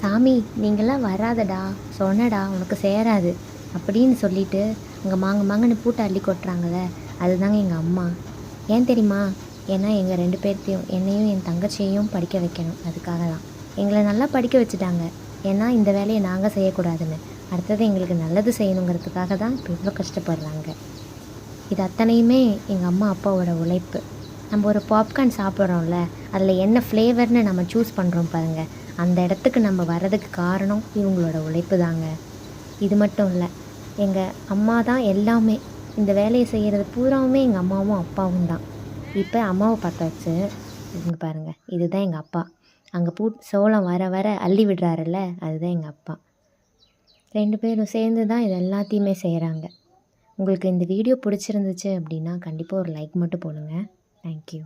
சாமி நீங்கள்லாம் வராதடா, சொன்னடா உனக்கு சேராது அப்படின்னு சொல்லிட்டு அங்கே மாங்க மாங்கன்னு பூட்டை அள்ளி கொட்டுறாங்கள்ல, அதுதாங்க எங்கள் அம்மா. ஏன் தெரியுமா? ஏன்னா எங்கள் 2 பேர்த்தையும் என்னையும் என் தங்கச்சியையும் படிக்க வைக்கணும். அதுக்காக தான். எங்களை நல்லா படிக்க வச்சுட்டாங்க. ஏன்னா இந்த வேலையை நாங்கள் செய்யக்கூடாதுன்னு. அடுத்தது எங்களுக்கு நல்லது செய்யணுங்கிறதுக்காக தான் இப்போ இவ்வளோ கஷ்டப்படுறாங்க. இது அத்தனையுமே எங்கள் அம்மா அப்பாவோட உழைப்பு. நம்ம ஒரு பாப்கார்ன் சாப்பிட்றோம்ல, அதில் என்ன ஃப்ளேவர்னு நம்ம சூஸ் பண்ணுறோம் பாருங்கள், அந்த இடத்துக்கு நம்ம வர்றதுக்கு காரணம் இவங்களோட உழைப்பு தாங்க. இது மட்டும் இல்லை, எங்கள் அம்மா தான் எல்லாமே. இந்த வேலையை செய்கிறது பூராவுமே எங்கள் அம்மாவும் அப்பாவும் தான். இப்போ அம்மாவை பார்த்தாச்சு, இங்கே பாருங்கள், இதுதான் எங்கள் அப்பா. அங்கே சோளம் வர வர அள்ளி விடுறாருல்ல, அதுதான் எங்கள் அப்பா. 2 பேரும் சேர்ந்து தான் இது எல்லாத்தையுமே செய்கிறாங்க. உங்களுக்கு இந்த வீடியோ பிடிச்சிருந்துச்சு அப்படின்னா கண்டிப்பாக ஒரு லைக் மட்டும் போடுங்க. தேங்க்யூ.